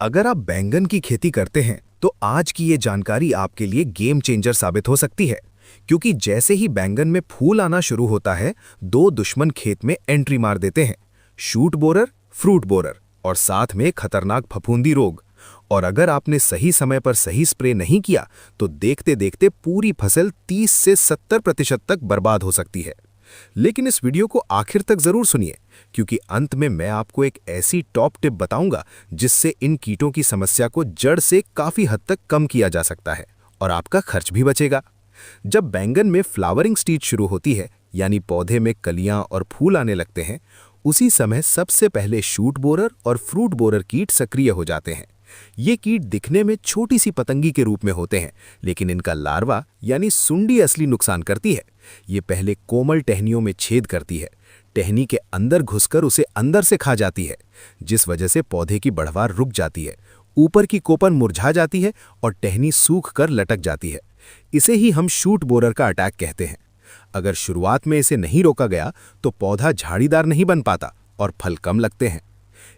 अगर आप बैंगन की खेती करते हैं तो आज की ये जानकारी आपके लिए गेम चेंजर साबित हो सकती है। क्योंकि जैसे ही बैंगन में फूल आना शुरू होता है, दो दुश्मन खेत में एंट्री मार देते हैं, शूट बोरर, फ्रूट बोरर और साथ में खतरनाक फफूंदी रोग। और अगर आपने सही समय पर सही स्प्रे नहीं किया तो देखते देखते पूरी फसल 30 से 70% तक बर्बाद हो सकती है। लेकिन इस वीडियो को आखिर तक जरूर सुनिए, क्योंकि अंत में मैं आपको एक ऐसी टॉप टिप बताऊंगा जिससे इन कीटों की समस्या को जड़ से काफी हद तक कम किया जा सकता है और आपका खर्च भी बचेगा। जब बैंगन में फ्लावरिंग स्टेज शुरू होती है, यानी पौधे में कलियां और फूल आने लगते हैं, उसी समय सबसे पहले शूट बोरर और फ्रूट बोरर कीट सक्रिय हो जाते हैं। ये कीट दिखने में छोटी सी पतंगी के रूप में होते हैं, लेकिन इनका लार्वा यानी सुंडी असली नुकसान करती है। ये पहले कोमल टहनियों में छेद करती है, टहनी के अंदर घुसकर उसे अंदर से खा जाती है, जिस वजह से पौधे की बढ़वार रुक जाती है, ऊपर की कोपन मुरझा जाती है और टहनी सूख कर लटक जाती है। इसे ही हम शूट बोरर का अटैक कहते हैं। अगर शुरुआत में इसे नहीं रोका गया तो पौधा झाड़ीदार नहीं बन पाता और फल कम लगते हैं।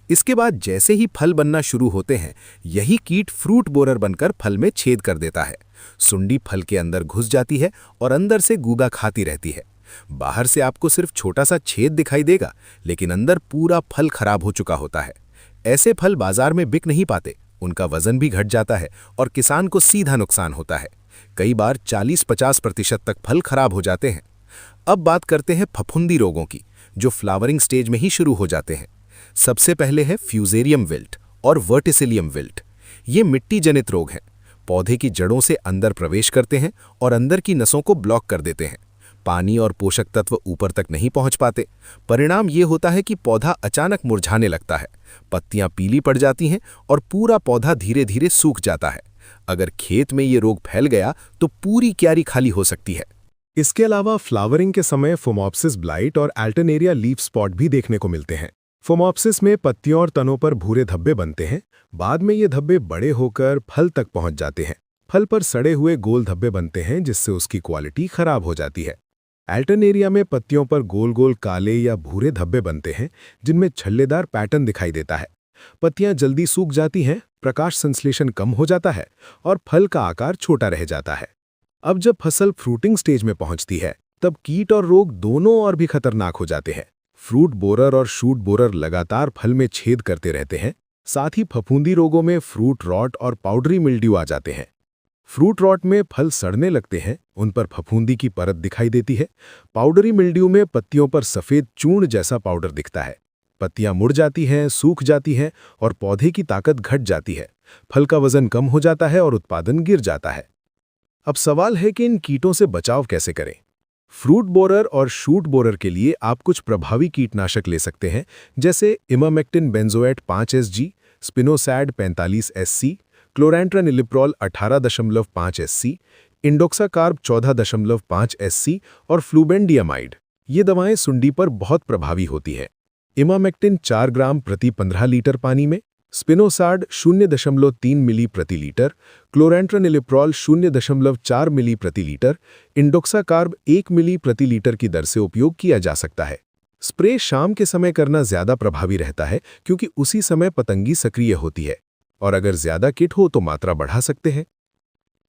इसके बाद जैसे ही फल बनना शुरू होते हैं, यही कीट फ्रूट बोरर बनकर फल में छेद कर देता है। सुंडी फल के अंदर घुस जाती है और अंदर से गूदा खाती रहती है। बाहर से आपको सिर्फ छोटा सा छेद दिखाई देगा, लेकिन अंदर पूरा फल खराब हो चुका होता है। ऐसे फल बाजार में बिक नहीं पाते, उनका वजन भी घट जाता है और किसान को सीधा नुकसान होता है। कई बार 40-50% तक फल खराब हो जाते हैं। अब बात करते हैं फफूंदी रोगों की, जो फ्लावरिंग स्टेज में ही शुरू हो जाते हैं। सबसे पहले है फ्यूजेरियम विल्ट और वर्टिसिलियम विल्ट। ये मिट्टी जनित रोग हैं। पौधे की जड़ों से अंदर प्रवेश करते हैं और अंदर की नसों को ब्लॉक कर देते हैं। पानी और पोषक तत्व ऊपर तक नहीं पहुंच पाते। परिणाम ये होता है कि पौधा अचानक मुरझाने लगता है, पत्तियां पीली पड़ जाती हैं और पूरा पौधा धीरे धीरे सूख जाता है। अगर खेत में ये रोग फैल गया तो पूरी क्यारी खाली हो सकती है। इसके अलावा फ्लावरिंग के समय फोमोप्सिस ब्लाइट और अल्टरनेरिया लीफ स्पॉट भी देखने को मिलते हैं। फोमोप्सिस में पत्तियों और तनों पर भूरे धब्बे बनते हैं। बाद में ये धब्बे बड़े होकर फल तक पहुंच जाते हैं। फल पर सड़े हुए गोल धब्बे बनते हैं, जिससे उसकी क्वालिटी खराब हो जाती है। अल्टरनेरिया में पत्तियों पर गोल गोल काले या भूरे धब्बे बनते हैं, जिनमें छल्लेदार पैटर्न दिखाई देता है। पत्तियां जल्दी सूख जाती हैं, प्रकाश संश्लेषण कम हो जाता है और फल का आकार छोटा रह जाता है। अब जब फसल फ्रूटिंग स्टेज में पहुंचती है, तब कीट और रोग दोनों और भी खतरनाक हो जाते हैं। फ्रूट बोरर और शूट बोरर लगातार फल में छेद करते रहते हैं। साथ ही फफूंदी रोगों में फ्रूट रॉट और पाउडरी मिल्ड्यू आ जाते हैं। फ्रूट रॉट में फल सड़ने लगते हैं, उन पर फफूंदी की परत दिखाई देती है। पाउडरी मिल्ड्यू में पत्तियों पर सफेद चूर्ण जैसा पाउडर दिखता है। पत्तियां मुड़ जाती हैं, सूख जाती हैं और पौधे की ताकत घट जाती है। फल का वजन कम हो जाता है और उत्पादन गिर जाता है। अब सवाल है कि इन कीटों से बचाव कैसे करें। फ्रूट बोरर और शूट बोरर के लिए आप कुछ प्रभावी कीटनाशक ले सकते हैं, जैसे emamectin benzoate 5 SG, spinosad 45 SC, chlorantraniliprole 18.5 SC, indoxacarb 14.5 SC और फ्लूबेंडियामाइड। ये दवाएं सुंडी पर बहुत प्रभावी होती हैं। इमामेक्टिन 4 ग्राम प्रति 15 लीटर पानी में, स्पिनोसाड 0.3 मिली प्रति लीटर, क्लोरेंट्रानिलिप्रोल 0.4 मिली प्रति लीटर, इंडोक्साकार्ब 1 मिली प्रति लीटर की दर से उपयोग किया जा सकता है। स्प्रे शाम के समय करना ज्यादा प्रभावी रहता है, क्योंकि उसी समय पतंगी सक्रिय होती है, और अगर ज्यादा किट हो तो मात्रा बढ़ा सकते हैं।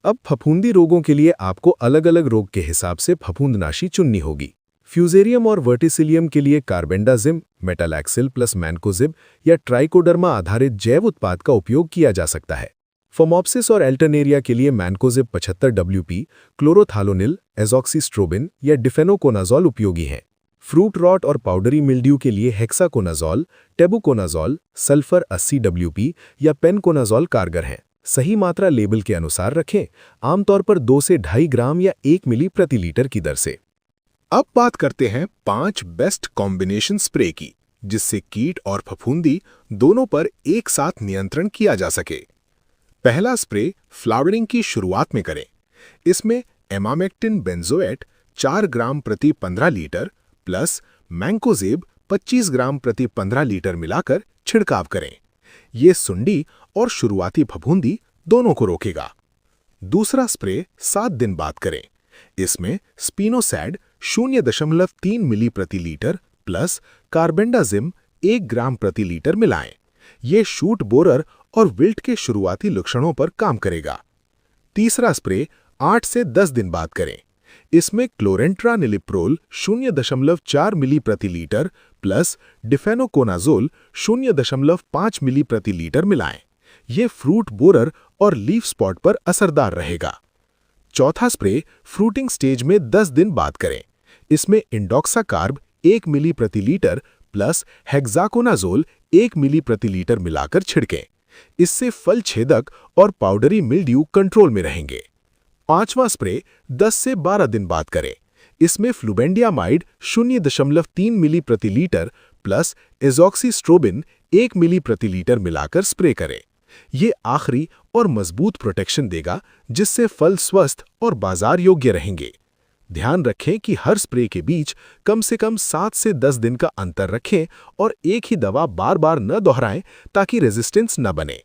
अब फफूंदी रोगों के लिए आपको अलग अलग रोग के हिसाब से फफूंदनाशी चुननी होगी। फ्यूजेरियम और वर्टिसिलियम के लिए कार्बेंडाजिम, मेटालैक्सिल प्लस मैनकोजिब या ट्राइकोडर्मा आधारित जैव उत्पाद का उपयोग किया जा सकता है। फोमोप्सिस और अल्टरनेरिया के लिए मैनकोजिब 75 WP, क्लोरोथालोनिल, एजॉक्सीस्ट्रोबिन या डिफेनोकोनाजोल उपयोगी हैं। फ्रूट रॉट और पाउडरी मिल्ड्यू के लिए हेक्साकोनाजोल, टेबुकोनाजोल, सल्फर 80 WP या पेनकोनाजोल कारगर हैं। सही मात्रा लेबल के अनुसार रखें, आमतौर पर 2 से 2.5 ग्राम या 1 मिली प्रति लीटर की दर से। अब बात करते हैं 5 बेस्ट कॉम्बिनेशन स्प्रे की, जिससे कीट और फफूंदी दोनों पर एक साथ नियंत्रण किया जा सके। पहला स्प्रे फ्लावरिंग की शुरुआत में करें। इसमें इमामेक्टिन बेंजोएट 4 ग्राम प्रति 15 लीटर प्लस मैंकोजेब 25 ग्राम प्रति 15 लीटर मिलाकर छिड़काव करें। ये सुंडी और शुरुआती फफूंदी दोनों को रोकेगा। दूसरा स्प्रे 7 दिन बाद करें। इसमें स्पिनोसैड 0.3 मिली प्रति लीटर प्लस कार्बेंडाजिम 1 ग्राम प्रति लीटर मिलाएं। ये शूट बोरर और विल्ट के शुरुआती लक्षणों पर काम करेगा। तीसरा स्प्रे 8 से 10 दिन बाद करें। इसमें क्लोरेंट्रानिलिप्रोल 0.4 मिली प्रति लीटर प्लस डिफेनोकोनाजोल 0.5 मिली प्रति लीटर मिलाएं। ये फ्रूट बोरर और लीफ स्पॉट पर असरदार रहेगा। चौथा स्प्रे फ्रूटिंग स्टेज में 10 दिन बाद करें। इसमें इंडोक्साकार्ब 1 मिली प्रति लीटर प्लस हेक्साकोनाजोल 1 मिली प्रति लीटर मिलाकर छिड़कें। इससे फल छेदक और पाउडरी मिल्ड्यू कंट्रोल में रहेंगे। पांचवा स्प्रे 10 से 12 दिन बाद करें। इसमें फ्लुबेंडियामाइड 0.3 मिली प्रति लीटर प्लस एजॉक्सीस्ट्रोबिन 1 मिली प्रति लीटर मिलाकर स्प्रे करें। ये आखिरी और मजबूत प्रोटेक्शन देगा, जिससे फल स्वस्थ और बाजार योग्य रहेंगे। ध्यान रखें कि हर स्प्रे के बीच कम से कम 7 से 10 दिन का अंतर रखें और एक ही दवा बार बार न दोहराएं ताकि रेजिस्टेंस न बने।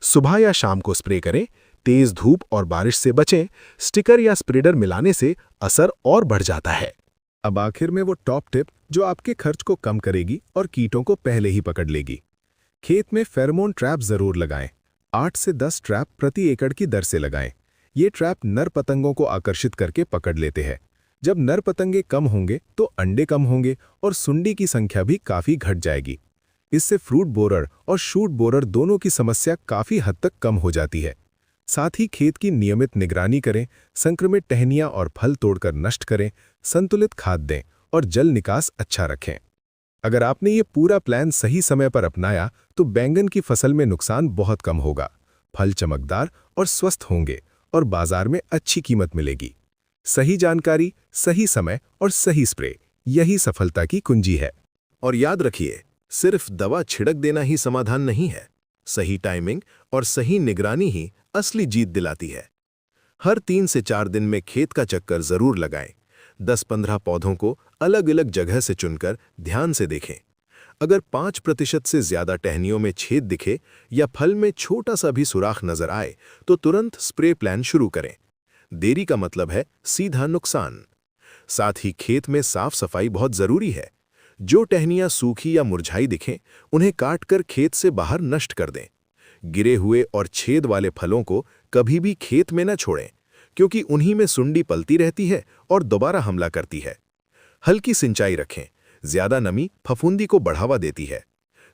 सुबह या शाम को स्प्रे करें। तेज धूप और बारिश से बचें। स्टिकर या स्प्रेडर मिलाने से असर और बढ़ जाता है। अब आखिर में वो टॉप टिप जो आपके खर्च को कम करेगी और कीटों को पहले ही पकड़ लेगी। खेत में फेरोमोन ट्रैप जरूर लगाएं। 8 से 10 ट्रैप प्रति एकड़ की दर से लगाएं। ये ट्रैप नर पतंगों को आकर्षित करके पकड़ लेते हैं। जब नर पतंगे कम होंगे तो अंडे कम होंगे और सुंडी की संख्या भी काफी घट जाएगी। इससे फ्रूट बोरर और शूट बोरर दोनों की समस्या काफी हद तक कम हो जाती है। साथ ही खेत की नियमित निगरानी करें, संक्रमित टहनियां और फल तोड़कर नष्ट करें, संतुलित खाद दें और जल निकास अच्छा रखें। अगर आपने ये पूरा प्लान सही समय पर अपनाया तो बैंगन की फसल में नुकसान बहुत कम होगा, फल चमकदार और स्वस्थ होंगे और बाजार में अच्छी कीमत मिलेगी। सही जानकारी, सही समय और सही स्प्रे, यही सफलता की कुंजी है। और याद रखिए, सिर्फ दवा छिड़क देना ही समाधान नहीं है। सही टाइमिंग और सही निगरानी ही असली जीत दिलाती है। हर 3 से 4 दिन में खेत का चक्कर जरूर लगाएं। 10-15 पौधों को अलग अलग जगह से चुनकर ध्यान से देखें। अगर 5% से ज्यादा टहनियों में छेद दिखे या फल में छोटा सा भी सुराख नजर आए तो तुरंत स्प्रे प्लान शुरू करें। देरी का मतलब है सीधा नुकसान। साथ ही खेत में साफ सफाई बहुत जरूरी है। जो टहनियां सूखी या मुरझाई दिखें, उन्हें काटकर खेत से बाहर नष्ट कर दें। गिरे हुए और छेद वाले फलों को कभी भी खेत में न छोड़ें, क्योंकि उन्हीं में सुंडी पलती रहती है और दोबारा हमला करती है। हल्की सिंचाई रखें। ज्यादा नमी फफूंदी को बढ़ावा देती है।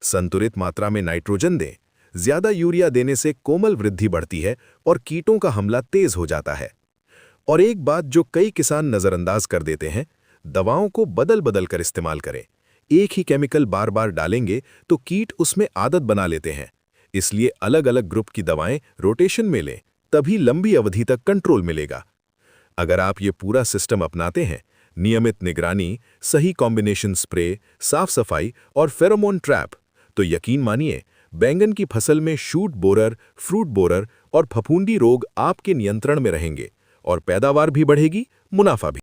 संतुलित मात्रा में नाइट्रोजन दें। ज्यादा यूरिया देने से कोमल वृद्धि बढ़ती है और कीटों का हमला तेज हो जाता है। और एक बात जो कई किसान नजरअंदाज कर देते हैं, दवाओं को बदल बदल कर इस्तेमाल करें। एक ही केमिकल बार बार डालेंगे तो कीट उसमें आदत बना लेते हैं। इसलिए अलग अलग ग्रुप की दवाएं रोटेशन में लें, तभी लंबी अवधि तक कंट्रोल मिलेगा। अगर आप ये पूरा सिस्टम अपनाते हैं, नियमित निगरानी, सही कॉम्बिनेशन स्प्रे, साफ सफाई और फेरोमोन ट्रैप, तो यकीन मानिए बैंगन की फसल में शूट बोरर, फ्रूट बोरर और फफूंदी रोग आपके नियंत्रण में रहेंगे और पैदावार भी बढ़ेगी, मुनाफा भी।